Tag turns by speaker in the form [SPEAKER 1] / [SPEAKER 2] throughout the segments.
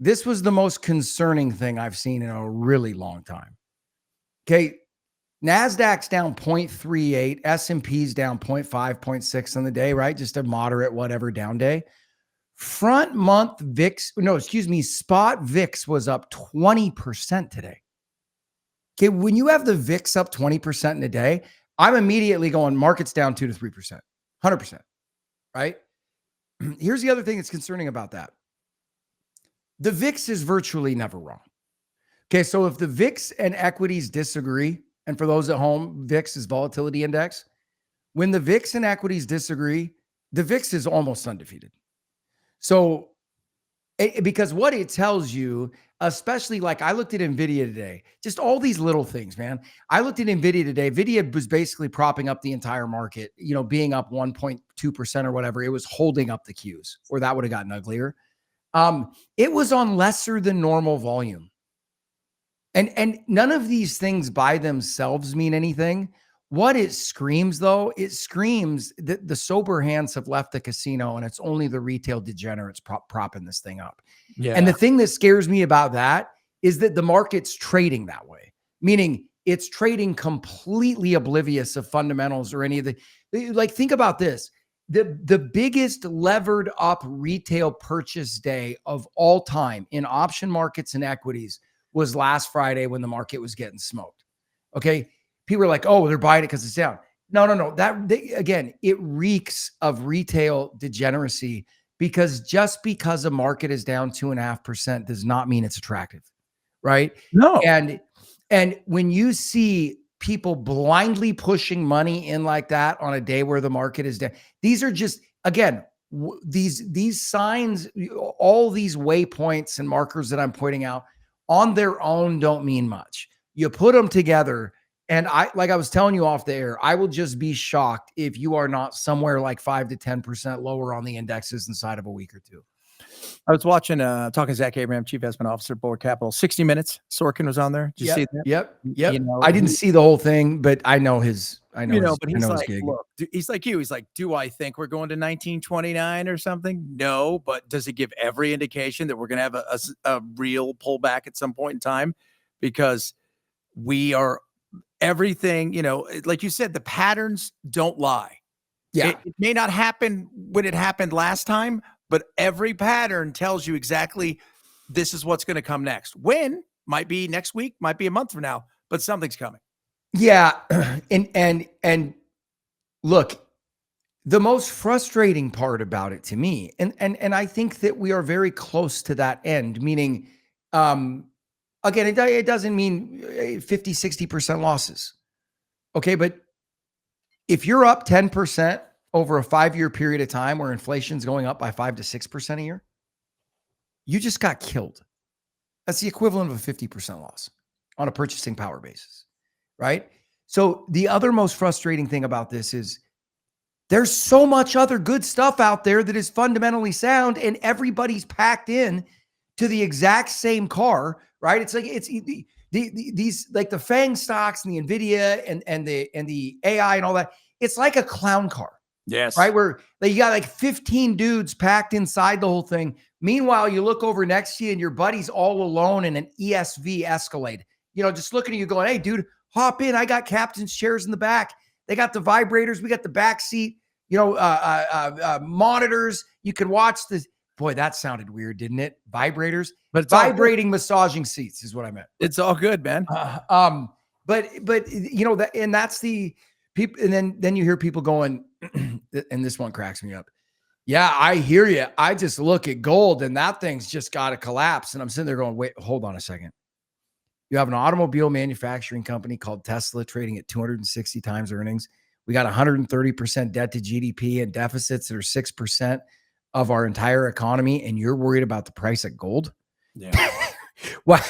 [SPEAKER 1] this was the most concerning thing I've seen in a really long time. Okay. NASDAQ's down 0.38, S&P's down 0.5, 0.6 on the day, right? Just a moderate, whatever down day. Front month VIX, spot VIX was up 20% today. Okay. When you have the VIX up 20% in a day, I'm immediately going, market's down 2 to 3%, 100%, right? Here's the other thing that's concerning about that. The VIX is virtually never wrong. Okay, so if the VIX and equities disagree, and for those at home, VIX is volatility index. When the VIX and equities disagree, the VIX is almost undefeated. So, because what it tells you, especially like I looked at NVIDIA today, just all these little things, man. I looked at NVIDIA today. NVIDIA was basically propping up the entire market, being up 1.2% or whatever. It was holding up the Qs, or that would have gotten uglier. It was on lesser than normal volume. And none of these things by themselves mean anything. What it screams, though, it screams that the sober hands have left the casino and it's only the retail degenerates propping this thing up. Yeah. And the thing that scares me about that is that the market's trading that way, meaning it's trading completely oblivious of fundamentals or any of like, think about this. The biggest levered up retail purchase day of all time in option markets and equities was last Friday when the market was getting smoked. Okay. People are like, oh, they're buying it because it's down. No. Again, it reeks of retail degeneracy because just because a market is down 2.5% does not mean it's attractive. Right.
[SPEAKER 2] No.
[SPEAKER 1] And when you see people blindly pushing money in like that on a day where the market is down, these are just, again, these signs, all these waypoints and markers that I'm pointing out on their own don't mean much. You put them together, and like I was telling you off the air, I will just be shocked if you are not somewhere like 5 to 10% lower on the indexes inside of a week or two.
[SPEAKER 2] I was watching, talking to Zach Abraham, Chief Investment Officer, Board Capital, 60 Minutes. Sorkin was on there. Did you see that?
[SPEAKER 1] Yep. I didn't see the whole thing, but I know his.
[SPEAKER 2] But he's like, look, he's like you. He's like, do I think we're going to 1929 or something? No, but does it give every indication that we're going to have a real pullback at some point in time? Because we are everything, like you said, the patterns don't lie.
[SPEAKER 1] Yeah.
[SPEAKER 2] It may not happen when it happened last time, but every pattern tells you exactly this is what's going to come next. When might be next week, might be a month from now, but something's coming.
[SPEAKER 1] Yeah. And look, the most frustrating part about it to me, and I think that we are very close to that end, meaning, again, it doesn't mean 50, 60% losses. Okay. But if you're up 10% over a 5-year period of time where inflation's going up by 5 to 6% a year, you just got killed. That's the equivalent of a 50% loss on a purchasing power basis. Right? So the other most frustrating thing about this is there's so much other good stuff out there that is fundamentally sound, and everybody's packed in to the exact same car, right? It's like these like the FANG stocks and the NVIDIA and the AI and all that. It's like a clown car.
[SPEAKER 2] Yes.
[SPEAKER 1] Right? Where you got like 15 dudes packed inside the whole thing. Meanwhile, you look over next to you and your buddy's all alone in an ESV Escalade, just looking at you going, hey, dude, hop in. I got captain's chairs in the back. They got the vibrators. We got the back seat, monitors. You can watch this. Boy, that sounded weird, didn't it? Vibrators, but it's vibrating massaging seats is what I meant.
[SPEAKER 2] It's all good, man.
[SPEAKER 1] But and that's the people. And then you hear people going, and this one cracks me up. Yeah, I hear you. I just look at gold and that thing's just got to collapse. And I'm sitting there going, wait, hold on a second. You have an automobile manufacturing company called Tesla trading at 260 times earnings. We got 130% debt to GDP and deficits that are 6% of our entire economy. And you're worried about the price of gold?
[SPEAKER 2] Yeah.
[SPEAKER 1] Well,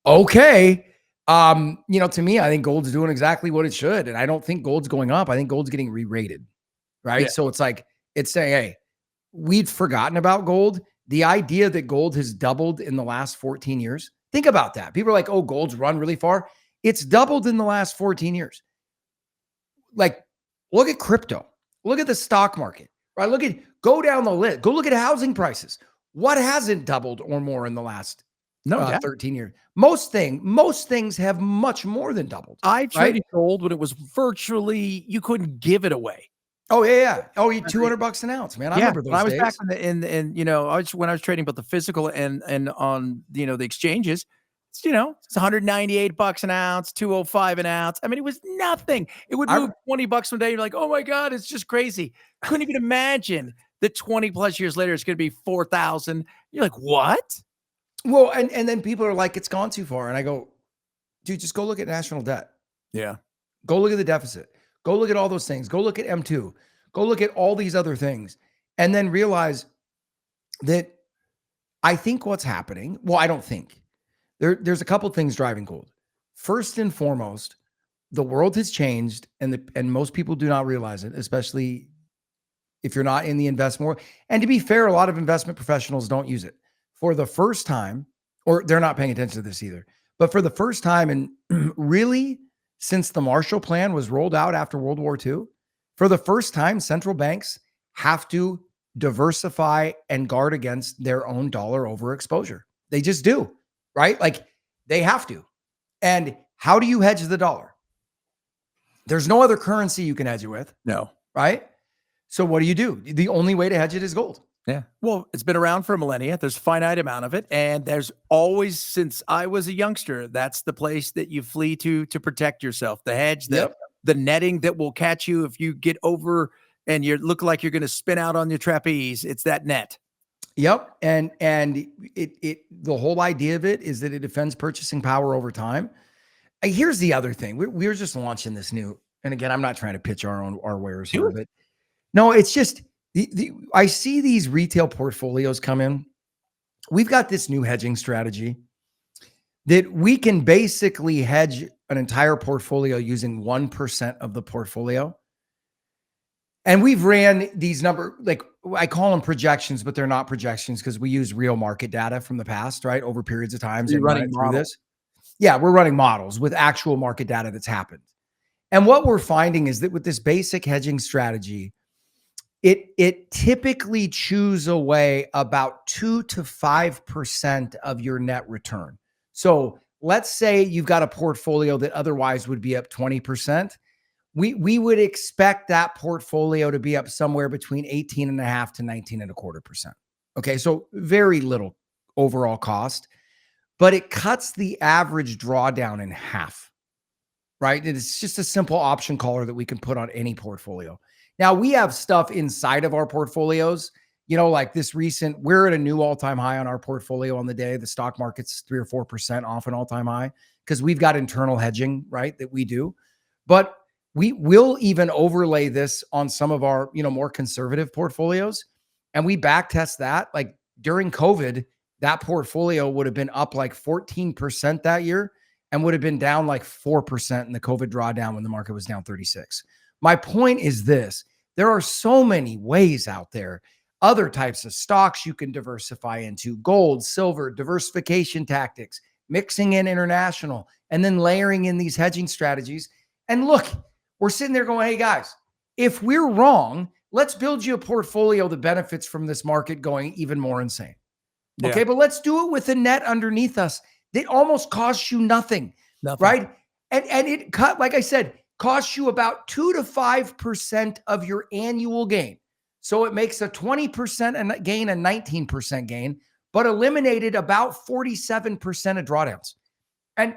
[SPEAKER 1] okay. To me, I think gold's doing exactly what it should. And I don't think gold's going up. I think gold's getting re-rated. Right. Yeah. So it's like, it's saying, hey, we'd forgotten about gold. The idea that gold has doubled in the last 14 years. Think about that. People are like, oh, gold's run really far. It's doubled in the last 14 years. Like, look at crypto. Look at the stock market, right? Go down the list. Go look at housing prices. What hasn't doubled or more in the last
[SPEAKER 2] No doubt.
[SPEAKER 1] 13 years? Most things have much more than doubled,
[SPEAKER 2] I
[SPEAKER 1] right?
[SPEAKER 2] traded gold when it was virtually you couldn't give it away.
[SPEAKER 1] Oh, yeah. Oh, you $200 an ounce, man. I
[SPEAKER 2] Yeah,
[SPEAKER 1] remember
[SPEAKER 2] when I
[SPEAKER 1] those
[SPEAKER 2] was back
[SPEAKER 1] days.
[SPEAKER 2] in when I was trading both the physical and on, the exchanges, it's $198 an ounce, 205 an ounce. I mean, it was nothing. It would
[SPEAKER 1] I
[SPEAKER 2] move $20 one day. You're like, "Oh my god, it's just crazy." Couldn't even imagine that 20 plus years later, it's gonna be 4,000. You're like, "What?"
[SPEAKER 1] Well, and then people are like, it's gone too far. And I go, dude, just go look at national debt.
[SPEAKER 2] Yeah.
[SPEAKER 1] Go look at the deficit. Go look at all those things. Go look at M2. Go look at all these other things. And then realize that I think what's happening, well, I don't think. There's a couple things driving gold. First and foremost, the world has changed, and most people do not realize it, especially if you're not in the investment world. And to be fair, a lot of investment professionals don't use it. For the first time, or they're not paying attention to this either, but for the first time, and really since the Marshall Plan was rolled out after World War II, for the first time, central banks have to diversify and guard against their own dollar overexposure. They just do, right? Like they have to. And how do you hedge the dollar? There's no other currency you can hedge it with,
[SPEAKER 2] No.
[SPEAKER 1] right? So what do? The only way to hedge it is gold.
[SPEAKER 2] Yeah. Well, it's been around for millennia. There's a finite amount of it. And there's always, since I was a youngster, that's the place that you flee to protect yourself. The hedge,
[SPEAKER 1] Yep.
[SPEAKER 2] the netting that will catch you if you get over and you look like you're going to spin out on your trapeze. It's that net.
[SPEAKER 1] Yep. And it the whole idea of it is that it defends purchasing power over time. Here's the other thing. We're just launching this new, and again, I'm not trying to pitch our wares here, but no, it's just I see these retail portfolios come in. We've got this new hedging strategy that we can basically hedge an entire portfolio using 1% of the portfolio. And we've ran these like I call them projections, but they're not projections because we use real market data from the past, right? Over periods of time.
[SPEAKER 2] You're running through this.
[SPEAKER 1] Yeah, we're running models with actual market data that's happened. And what we're finding is that with this basic hedging strategy, it typically chews away about 2 to 5% of your net return. So let's say you've got a portfolio that otherwise would be up 20%. We would expect that portfolio to be up somewhere between 18.5 to 19.25%. Okay, so very little overall cost, but it cuts the average drawdown in half, right? It's just a simple option caller that we can put on any portfolio. Now, we have stuff inside of our portfolios, like this recent, we're at a new all-time high on our portfolio on the day. The stock market's 3 or 4% off an all-time high because we've got internal hedging, right, that we do. But we will even overlay this on some of our, more conservative portfolios. And we back test that. Like during COVID, that portfolio would have been up like 14% that year and would have been down like 4% in the COVID drawdown when the market was down 36. My point is this. There are so many ways out there, other types of stocks you can diversify into, gold, silver, diversification tactics, mixing in international, and then layering in these hedging strategies. And look, we're sitting there going, hey guys, if we're wrong, let's build you a portfolio that benefits from this market going even more insane. Yeah. Okay, but let's do it with a net underneath us that almost costs you nothing. Right? And it like I said, costs you about 2 to 5% of your annual gain. So it makes a 20% gain, a 19% gain, but eliminated about 47% of drawdowns. And,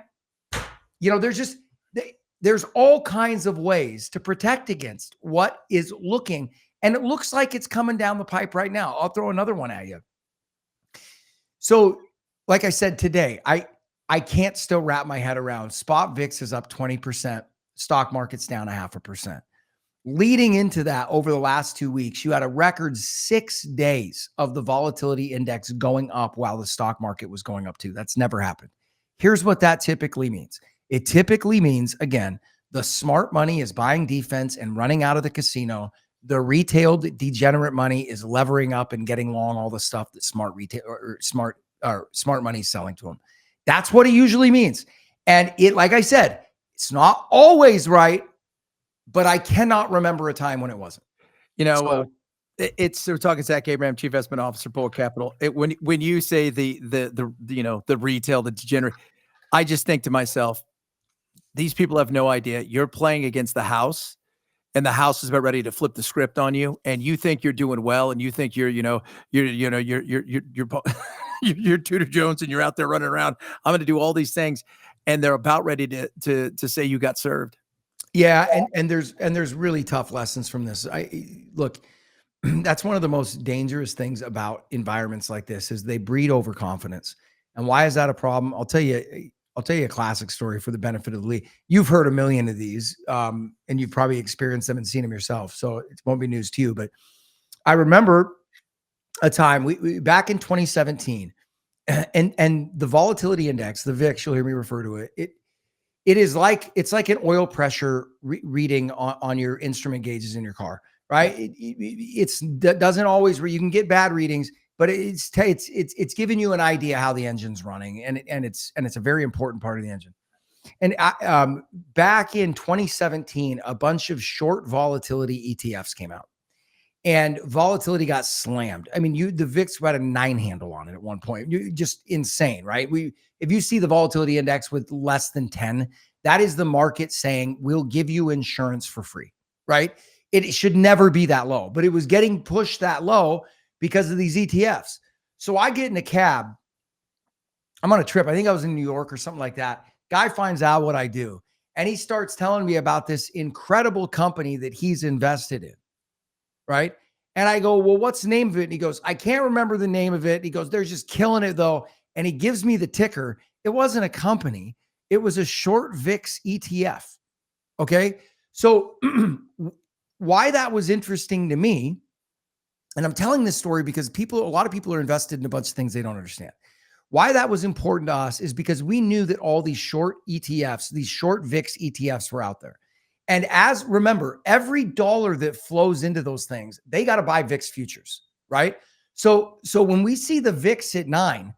[SPEAKER 1] there's all kinds of ways to protect against what is looking, and it looks like it's coming down the pipe right now. I'll throw another one at you. So, like I said today, I can't still wrap my head around spot VIX is up 20%, stock market's down 0.5%. Leading into that, over the last 2 weeks, you had a record 6 days of the volatility index going up while the stock market was going up too. That's never happened. Here's what that typically means. It typically means, again, the smart money is buying defense and running out of the casino. The retail degenerate money is levering up and getting long all the stuff that smart money is selling to them. That's what it usually means. And it, like I said, it's not always right, but I cannot remember a time when it wasn't.
[SPEAKER 2] We're talking Zach Abraham, Chief Investment Officer, Bull Capital. When you say the retail, the degenerate, I just think to myself, these people have no idea. You're playing against the house, and the house is about ready to flip the script on you, and you think you're doing well, and you think you're you're Tudor Jones, and you're out there running around. I'm going to do all these things, and they're about ready to say you got served.
[SPEAKER 1] Yeah, and there's really tough lessons from this. Look, that's one of the most dangerous things about environments like this is they breed overconfidence. And why is that a problem? I'll tell you a classic story for the benefit of the league. You've heard a million of these, and you've probably experienced them and seen them yourself, so it won't be news to you. But I remember a time we back in 2017, and the volatility index, the VIX, you'll hear me refer to it's like an oil pressure reading on your instrument gauges in your car, right? It doesn't always you can get bad readings, but it's giving you an idea how the engine's running, and it's a very important part of the engine. And back in 2017, a bunch of short volatility ETFs came out, and volatility got slammed. I mean, the VIX had a 9 handle on it at one point. Just insane, right? If you see the volatility index with less than 10, that is the market saying we'll give you insurance for free, right? It should never be that low, but it was getting pushed that low because of these ETFs. So I get in a cab. I'm on a trip. I think I was in New York or something like that. Guy finds out what I do, and he starts telling me about this incredible company that he's invested in. Right. And I go, well, what's the name of it? And he goes, I can't remember the name of it. He goes, they're just killing it though. And he gives me the ticker. It wasn't a company. It was a short VIX ETF. Okay. So why that was interesting to me, and I'm telling this story because a lot of people are invested in a bunch of things they don't understand. Why that was important to us is because we knew that all these short ETFs, these short VIX ETFs were out there. And remember, every dollar that flows into those things, they got to buy VIX futures, right? So when we see the VIX at 9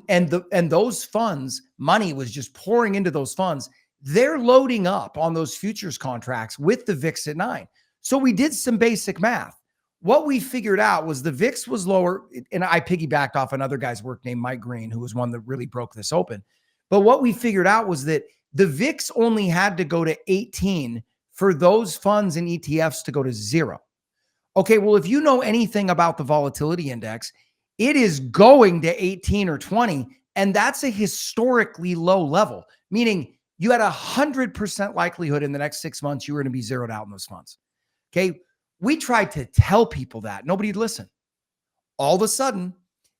[SPEAKER 1] and those funds, money was just pouring into those funds, they're loading up on those futures contracts with the VIX at 9. So we did some basic math. What we figured out was the VIX was lower, and I piggybacked off another guy's work named Mike Green, who was one that really broke this open. But what we figured out was that the VIX only had to go to 18 for those funds and ETFs to go to 0. Okay, well, if you know anything about the volatility index, it is going to 18 or 20, and that's a historically low level, meaning you had 100% likelihood in the next 6 months you were going to be zeroed out in those funds. Okay, we tried to tell people that. Nobody'd listen. All of a sudden,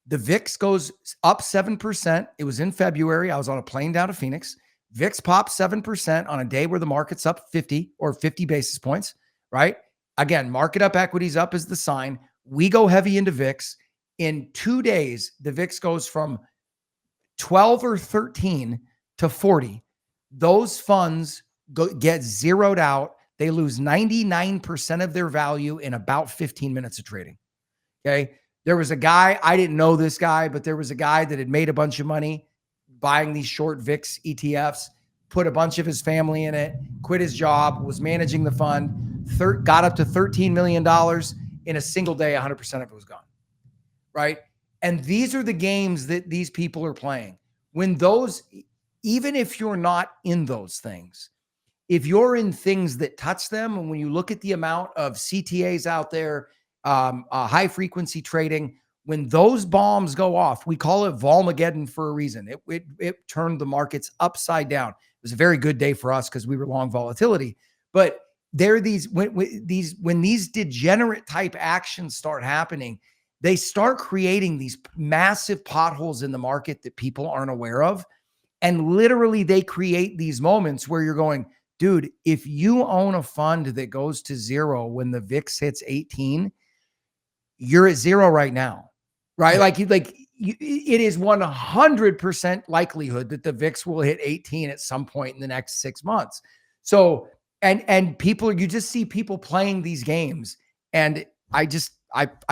[SPEAKER 1] the VIX goes up 7%. It was in February. I was on a plane down to Phoenix. VIX pops 7% on a day where the market's up 50 or 50 basis points, right? Again, market up, equities up is the sign. We go heavy into VIX. In 2 days, the VIX goes from 12 or 13 to 40. Those funds get zeroed out. They lose 99% of their value in about 15 minutes of trading. Okay. There was a guy, I didn't know this guy, but there was a guy that had made a bunch of money buying these short VIX ETFs, put a bunch of his family in it, quit his job, was managing the fund, got up to $13 million in a single day. 100% of it was gone. Right. And these are the games that these people are playing. Even if you're not in those things, if you're in things that touch them, and when you look at the amount of CTAs out there, high frequency trading, when those bombs go off, we call it Volmageddon for a reason. It turned the markets upside down. It was a very good day for us because we were long volatility. But when these degenerate type actions start happening, they start creating these massive potholes in the market that people aren't aware of. And literally they create these moments where you're going, dude, if you own a fund that goes to 0 when the VIX hits 18, you're at 0 right now, right? It is 100% likelihood that the VIX will hit 18 at some point in the next 6 months. So, and people, you just see people playing these games. And I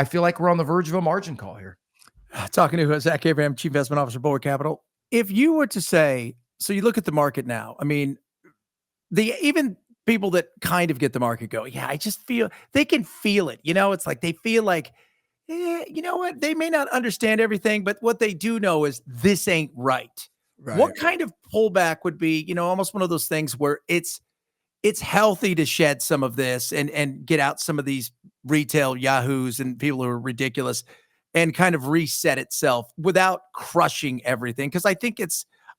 [SPEAKER 1] feel like we're on the verge of a margin call here.
[SPEAKER 2] Talking to Zach Abraham, Chief Investment Officer, Bull Capital. If you were to say, so you look at the market now, I mean, even people that kind of get the market go, yeah, I just feel they can feel it. It's like they feel like, you know what? They may not understand everything, but what they do know is this ain't right. What kind of pullback would be, almost one of those things where it's healthy to shed some of this and get out some of these retail yahoos and people who are ridiculous and kind of reset itself without crushing everything. Cause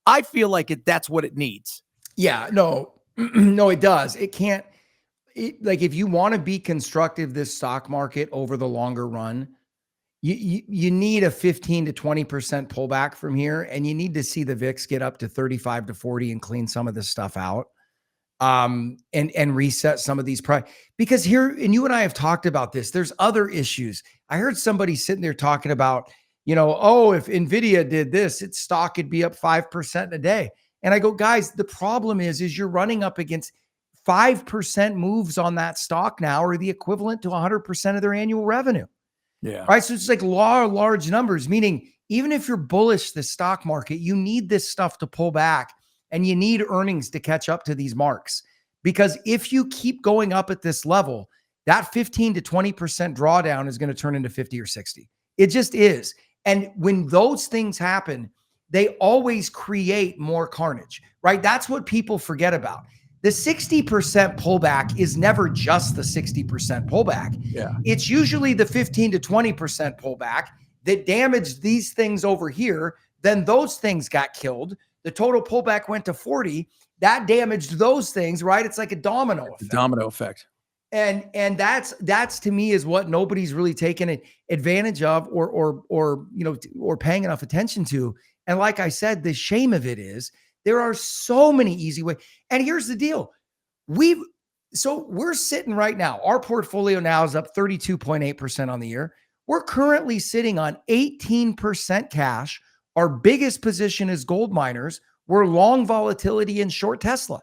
[SPEAKER 2] I feel like that's what it needs.
[SPEAKER 1] Yeah, no, no, it does. It can't, like, if you want to be constructive, this stock market over the longer run, you need a 15 to 20% pullback from here. And you need to see the VIX get up to 35 to 40 and clean some of this stuff out. And reset some of these because here, and you and I have talked about this, there's other issues. I heard somebody sitting there talking about, oh, if Nvidia did this, its stock could be up 5% in a day. And I go, guys, the problem is you're running up against 5% moves on that stock now are the equivalent to 100% of their annual revenue.
[SPEAKER 2] Yeah.
[SPEAKER 1] Right. So it's like large numbers, meaning even if you're bullish the stock market, you need this stuff to pull back. And you need earnings to catch up to these marks, because if you keep going up at this level, that 15 to 20% drawdown is going to turn into 50 or 60. It just is. And when those things happen, they always create more carnage, right? That's what people forget about. The 60% pullback is never just the 60% pullback.
[SPEAKER 2] Yeah.
[SPEAKER 1] It's usually the 15 to 20% pullback that damaged these things over here. Then those things got killed. The total pullback went to 40. That damaged those things, right? It's like a domino effect.
[SPEAKER 2] Domino effect.
[SPEAKER 1] And that's to me is what nobody's really taken advantage of or paying enough attention to. And like I said, the shame of it is there are so many easy ways. And here's the deal. We're sitting right now. Our portfolio now is up 32.8% on the year. We're currently sitting on 18% cash. Our biggest position is gold miners. We're long volatility and short Tesla.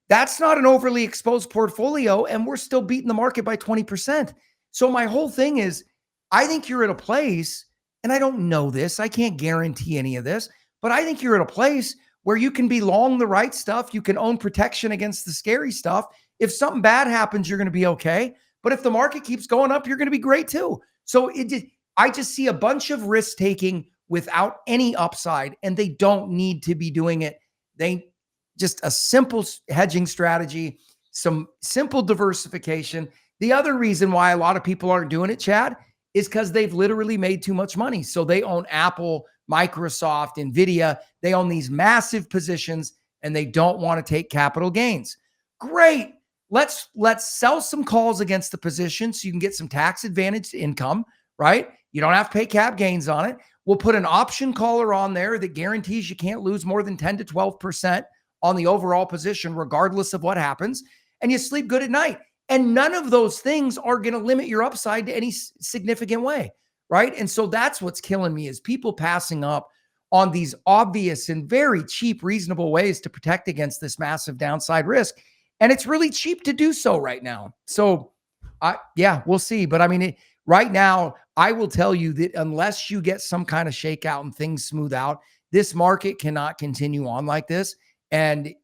[SPEAKER 1] That's not an overly exposed portfolio, and we're still beating the market by 20%. So my whole thing is, I think you're at a place, and I don't know this, I can't guarantee any of this, but I think you're at a place where you can be long the right stuff. You can own protection against the scary stuff. If something bad happens, you're going to be okay. But if the market keeps going up, you're going to be great too. So I just see a bunch of risk taking without any upside, and they don't need to be doing it. They just a simple hedging strategy, some simple diversification. The other reason why a lot of people aren't doing it, Chad, is because they've literally made too much money. So they own Apple, Microsoft, Nvidia. They own these massive positions, and they don't want to take capital gains. Great. Let's sell some calls against the position so you can get some tax advantaged income, right? You don't have to pay cap gains on it. We'll put an option caller on there that guarantees you can't lose more than 10 to 12% on the overall position, regardless of what happens. And you sleep good at night. And none of those things are going to limit your upside to any significant way, right? And so that's what's killing me is people passing up on these obvious and very cheap, reasonable ways to protect against this massive downside risk. And it's really cheap to do so right now. So we'll see. But I mean, right now, I will tell you that unless you get some kind of shakeout and things smooth out, this market cannot continue on like this. And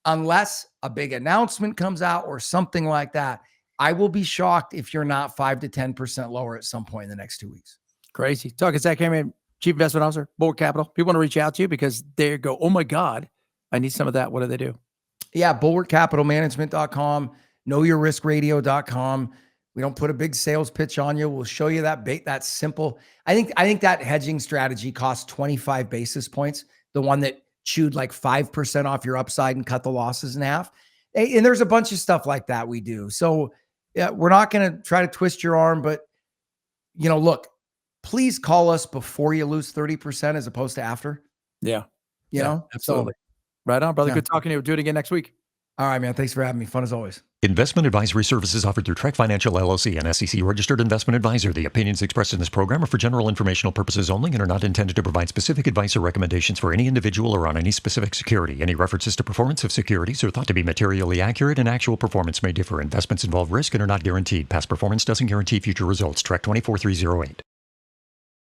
[SPEAKER 1] unless a big announcement comes out or something like that, I will be shocked if you're not 5 to 10% lower at some point in the next 2 weeks.
[SPEAKER 2] Crazy. Talking Zach Cameron, Chief Investment Officer, Bulwark Capital. People want to reach out to you because they go, oh my God, I need some of that. What do they do?
[SPEAKER 1] Yeah, bulwarkcapitalmanagement.com, knowyourriskradio.com. We don't put a big sales pitch on you. We'll show you that simple. I think that hedging strategy costs 25 basis points. The one that chewed like 5% off your upside and cut the losses in half. And there's a bunch of stuff like that we do. So yeah, we're not going to try to twist your arm, but look, please call us before you lose 30% as opposed to after.
[SPEAKER 2] Yeah.
[SPEAKER 1] You know,
[SPEAKER 2] absolutely. Right on, brother. Yeah. Good talking to you. We'll do it again next week.
[SPEAKER 1] All right, man. Thanks for having me. Fun as always.
[SPEAKER 3] Investment advisory services offered through Trek Financial LLC, an SEC-registered investment advisor. The opinions expressed in this program are for general informational purposes only and are not intended to provide specific advice or recommendations for any individual or on any specific security. Any references to performance of securities are thought to be materially accurate, and actual performance may differ. Investments involve risk and are not guaranteed. Past performance doesn't guarantee future results. Trek 24308.